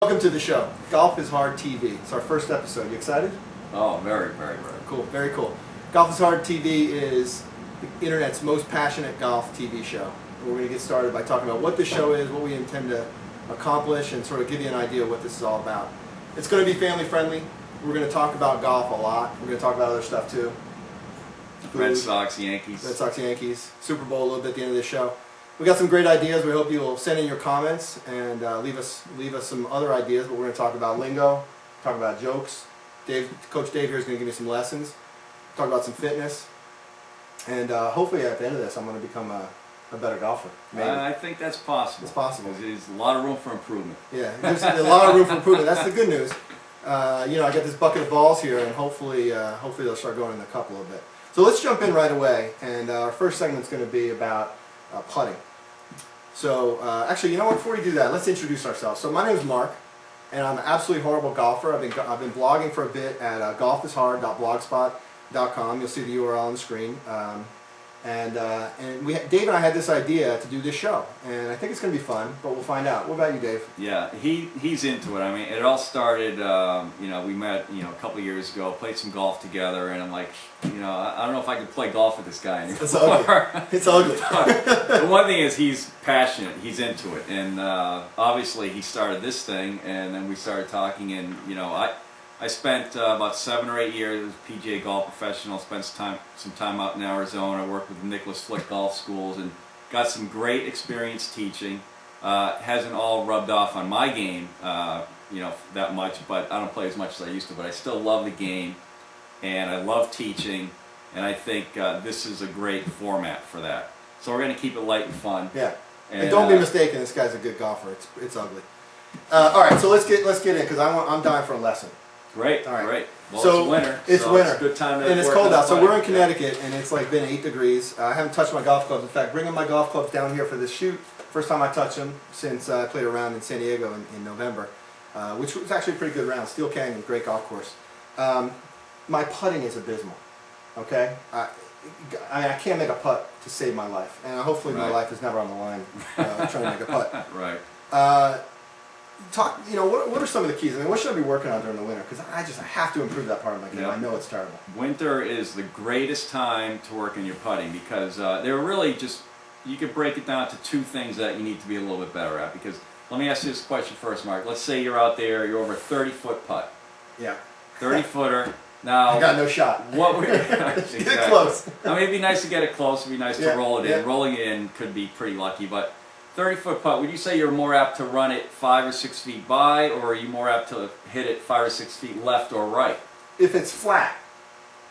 Welcome to the show, Golf is Hard TV. It's our first episode. You excited? Oh, very Cool, very cool. Golf is Hard TV is the internet's most passionate golf TV show. We're going to get started by talking about what the show is, what we intend to accomplish, and sort of give you an idea of what this is all about. It's going to be family friendly. We're going to talk about golf a lot. We're going to talk about other stuff too. Food, Red Sox, Yankees. Red Sox, Yankees, Super Bowl a little bit at the end of this show. We got some great ideas. We hope you will send in your comments and leave us some other ideas. But we're going to talk about lingo, talk about jokes. Coach Dave here is going to give me some lessons, talk about some fitness, and hopefully at the end of this, I'm going to become a better golfer. Maybe. I think that's possible. It's possible. There's a lot of room for improvement. Yeah, there's a lot of room for improvement. That's the good news. You know, I got this bucket of balls here, and hopefully they'll start going in the cup a little bit. So let's jump in right away, and our first segment is going to be about putting. So actually, you know what? Before we do that, let's introduce ourselves. So my name is Mark, and I'm an absolutely horrible golfer. I've been blogging for a bit at golfishard.blogspot.com. You'll see the URL on the screen. And Dave and I had this idea to do this show, and I think it's going to be fun, but we'll find out. What about you, Dave? Yeah, he's into it. I mean, it all started, you know, we met, you know, a couple of years ago, played some golf together, and I'm like, you know, I don't know if I could play golf with this guy anymore. It's ugly. It's ugly. The one thing is he's passionate, he's into it, and obviously he started this thing, and then we started talking, and, you know, I spent about 7 or 8 years as a PGA golf professional, spent some time out in Arizona, worked with the Nicholas Flick Golf Schools, and got some great experience teaching. Hasn't all rubbed off on my game, you know, that much, but I don't play as much as I used to, but I still love the game, and I love teaching, and I think this is a great format for that. So we're going to keep it light and fun. Yeah, and don't be mistaken, this guy's a good golfer. It's ugly. All right, so let's get in, because I'm dying for a lesson. Great, all right. Great. Well, so it's winter. It's winter. It's a good time to and it's work cold out. So putting. we're in Connecticut, and it's like been 8 degrees. I haven't touched my golf clubs. In fact, bringing my golf clubs down here for this shoot, first time I touched them since I played a round in San Diego in November, which was actually a pretty good round. Steel Canyon, great golf course. My putting is abysmal. Okay, I can't make a putt to save my life, and hopefully my life is never on the line trying to make a putt. Right. You know, what are some of the keys? I mean, what should I be working on during the winter? Because I have to improve that part of my game. I know it's terrible. Winter is the greatest time to work on your putting, because they're really just, you could break it down to 2 things that you need to be a little bit better at. Because let me ask you this question first, Mark. Let's say you're out there, you're over a 30-foot putt. Yeah. 30-footer. Now, I got no shot. What would exactly. Get it close. I mean, it'd be nice to get it close. It'd be nice to roll it in. Rolling it in could be pretty lucky, but 30-foot putt, would you say you're more apt to run it 5 or 6 feet by, or are you more apt to hit it 5 or 6 feet left or right? If it's flat,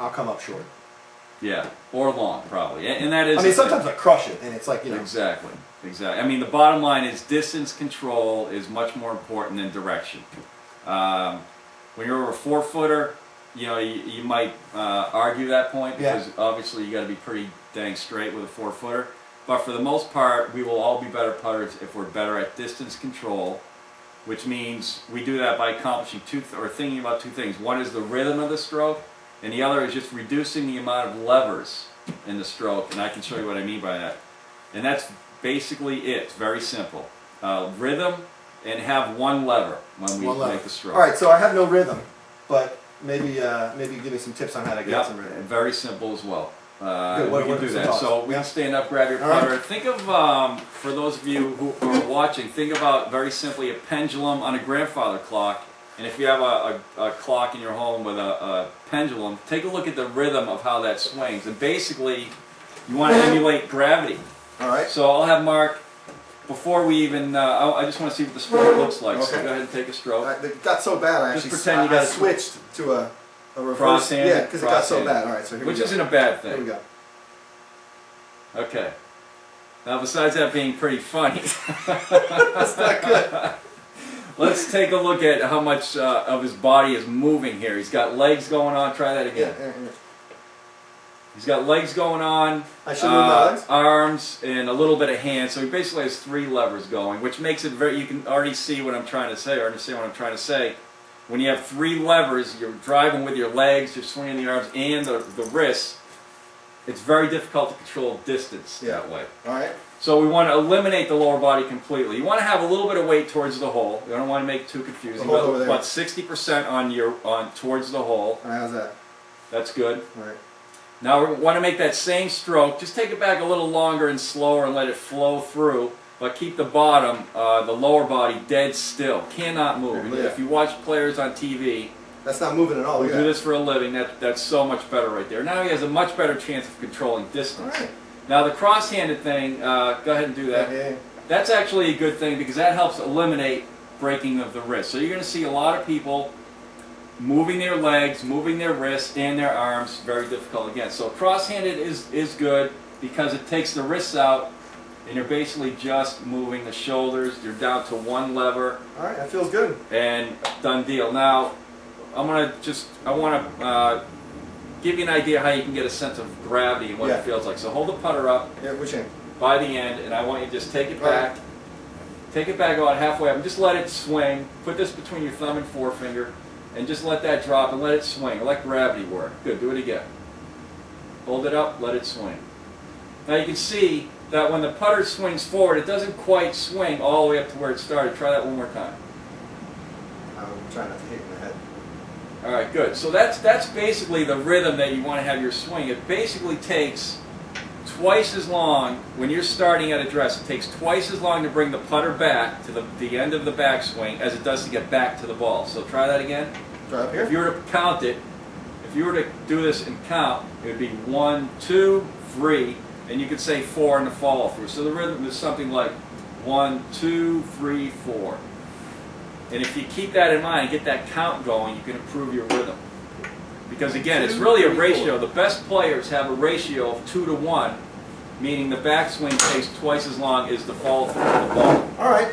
I'll come up short. Yeah, or long, probably. And that is... I mean, sometimes I crush it, and it's like, you know... Exactly. I mean, the bottom line is distance control is much more important than direction. When you're over a 4-footer, you know, you might argue that point, because obviously you got to be pretty dang straight with a 4-footer. But for the most part, we will all be better putters if we're better at distance control, which means we do that by accomplishing thinking about 2 things. One is the rhythm of the stroke, and the other is just reducing the amount of levers in the stroke, and I can show you what I mean by that. And that's basically it. It's very simple. Rhythm, and have 1 lever when we make the stroke. All right, so I have no rhythm, but maybe give me some tips on how to get some rhythm. Very simple as well. We can do that. Thoughts? So we can stand up, grab your putter. Right. Think of, for those of you who are watching, think about very simply a pendulum on a grandfather clock. And if you have a clock in your home with a pendulum, take a look at the rhythm of how that swings. And basically, you want to emulate gravity. All right. So I'll have Mark, before we even, I just want to see what the stroke looks like. Okay. So go ahead and take a stroke. It got so bad, I switched to a reverse. Cross-handed? Yeah, because it got so bad. All right, so here we go. Which isn't a bad thing. Here we go. Okay. Now, besides that being pretty funny, that's not good. Let's take a look at how much of his body is moving here. He's got legs going on. Try that again. Yeah. He's got legs going on, I should move my legs? arms, and a little bit of hands. So he basically has 3 levers going, which makes it very, you can already see what I'm trying to say, or understand what I'm trying to say. When you have 3 levers, you're driving with your legs, you're swinging the arms and the wrists. It's very difficult to control distance that way. All right. So we want to eliminate the lower body completely. You want to have a little bit of weight towards the hole. You don't want to make it too confusing. The hole over there. About 60% on towards the hole. All right, how's that? That's good. All right. Now we want to make that same stroke. Just take it back a little longer and slower and let it flow through. But keep the bottom, the lower body, dead still. Cannot move. Yeah. If you watch players on TV, That's not moving at all. who Look at do that. this for a living, that's so much better right there. Now he has a much better chance of controlling distance. All right. Now the cross-handed thing, go ahead and do that. Yeah. That's actually a good thing because that helps eliminate breaking of the wrist. So you're going to see a lot of people moving their legs, moving their wrists and their arms. Very difficult again. So cross-handed is good because it takes the wrists out and you're basically just moving the shoulders. You're down to one lever All right, that feels good. and done deal. Now I want to give you an idea how you can get a sense of gravity and what Yeah. it feels like. So hold the putter up Yeah, which end? by the end, and I want you to just take it All back. Take it back about halfway up and just let it swing. Put this between your thumb and forefinger and just let that drop and let it swing. Let gravity work. Good, do it again. Hold it up, let it swing. Now you can see that when the putter swings forward, it doesn't quite swing all the way up to where it started. Try that one more time. I'm trying not to hit in the head. All right, good. So that's basically the rhythm that you want to have your swing. It basically takes twice as long when you're starting at address. It takes twice as long to bring the putter back to the end of the backswing as it does to get back to the ball. So try that again. Try up If here. you were to count it, if you were to do this and count, it would be 1, 2, 3, and you could say 4 in the follow through. So the rhythm is something like 1, 2, 3, 4. And if you keep that in mind, get that count going, you can improve your rhythm. Because again, it's really a ratio. The best players have a ratio of 2 to 1, meaning the backswing takes twice as long as the follow through of the ball. All right.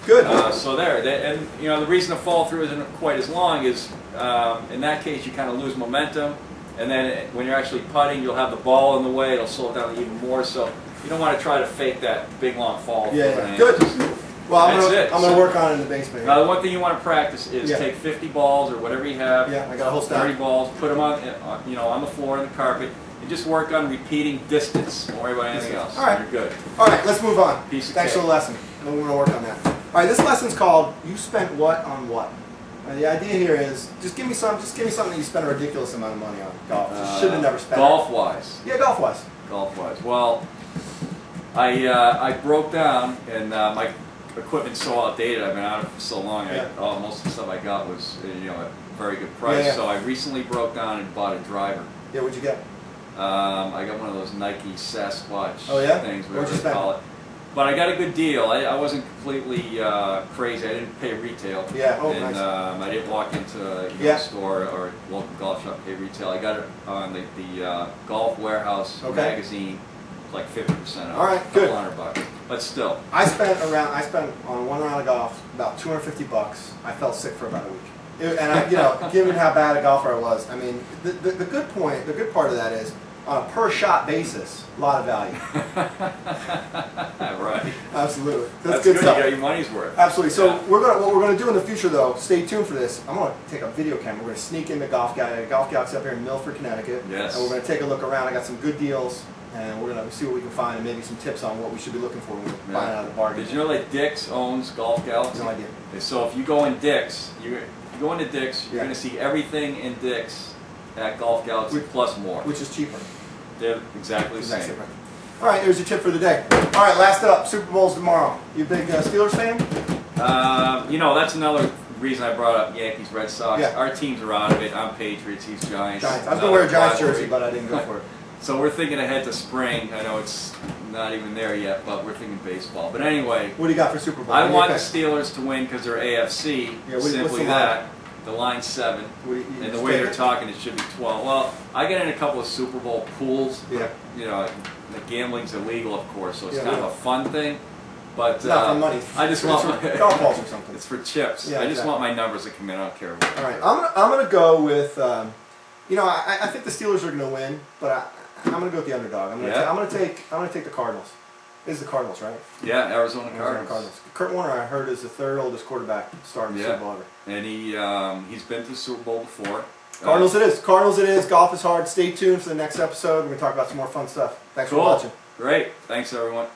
Good. So there, and you know the reason the follow through isn't quite as long is in that case you kind of lose momentum, and then when you're actually putting, you'll have the ball in the way. It'll slow it down even more. So you don't want to try to fake that big long follow through. Yeah. Good. Well, I'm That's gonna it. work on it in the basement. Now the one thing you want to practice is Yeah. take 50 balls or whatever you have. Yeah, I got a whole 30 stack. balls, put them on, you know, on the floor on the carpet, and just work on repeating distance. Don't worry about anything else. All right. You're good. All right, let's move on. Piece of Thanks cake. for the lesson. We're gonna work on that. All right, this lesson's called "You Spent What on What." The idea here is just give me something that you spent a ridiculous amount of money on. Golf. Just should have never spent. Golf wise. Yeah, golf wise. Golf wise. Well, I broke down and my equipment's so outdated. I've been out of it for so long. Yeah. Most of the stuff I got was at a very good price. Yeah. So I recently broke down and bought a driver. Yeah, what'd you get? I got one of those Nike Sasquatch Oh, yeah? things, What'd whatever you they spend? call it. But I got a good deal. I wasn't completely crazy. I didn't pay retail. Yeah, oh, and nice. I didn't walk into Yeah. a store or local golf shop and pay retail. I got it on the Golf Warehouse Okay. magazine, like 50% off. All right, good. $200. But still, I spent on one round of golf about $250. I felt sick for about a week. Given how bad a golfer I was, I mean, the good part of that is on a per shot basis, a lot of value. right. Absolutely, That's good good. stuff. You got your money's worth. Absolutely. So Yeah. what we're gonna do in the future though, stay tuned for this. I'm gonna take a video camera. We're gonna sneak in the Golf Galaxy up here in Milford, Connecticut. Yes. And we're gonna take a look around. I got some good deals, and we're gonna see what we can find and maybe some tips on what we should be looking for when we're buying out of the bargain. Did you know that Dick's owns Golf Galaxy? No idea. So if you go in Dick's, you go into Dick's, you're Yeah. going to see everything in Dick's at Golf Galaxy plus more. Which is cheaper. They're exactly the Exact same. same price. All right, there's your tip for the day. All right, last up, Super Bowl's tomorrow. You a big Steelers fan? You know, that's another reason I brought up Yankees, Red Sox. Yeah. Our teams are out of it. I'm Patriots, he's Giants. Giants. I was gonna wear a Giants Rivalry. jersey, but I didn't go for it. So we're thinking ahead to spring. I know it's not even there yet, but we're thinking baseball. But anyway, What do you got for Super Bowl? I What do you want the think? Steelers to win because they're AFC. Yeah, what's Simply the line? that. The line's 7. What do you And the just way take they're it? talking, it should be 12. Well, I get in a couple of Super Bowl pools. Yeah. You know, the gambling's illegal, of course, so it's Yeah, kind of yeah. a fun thing. But It's not for money. I just It's want for my golf balls or something. It's for chips. Yeah, I just exactly. want my numbers to come in. I don't care what. All right, I'm gonna go with. I think the Steelers are gonna win, but I'm gonna go with the underdog. I'm gonna take the Cardinals. It's the Cardinals, right? Yeah, Arizona Arizona Cardinals. Kurt Warner, I heard, is the third oldest quarterback starting the Yeah. Super Bowl ever. And he's been to the Super Bowl before. Cardinals it is. Cardinals it is. Golf is hard. Stay tuned for the next episode. We're gonna talk about some more fun stuff. Thanks Cool. for watching. Great. Thanks, everyone.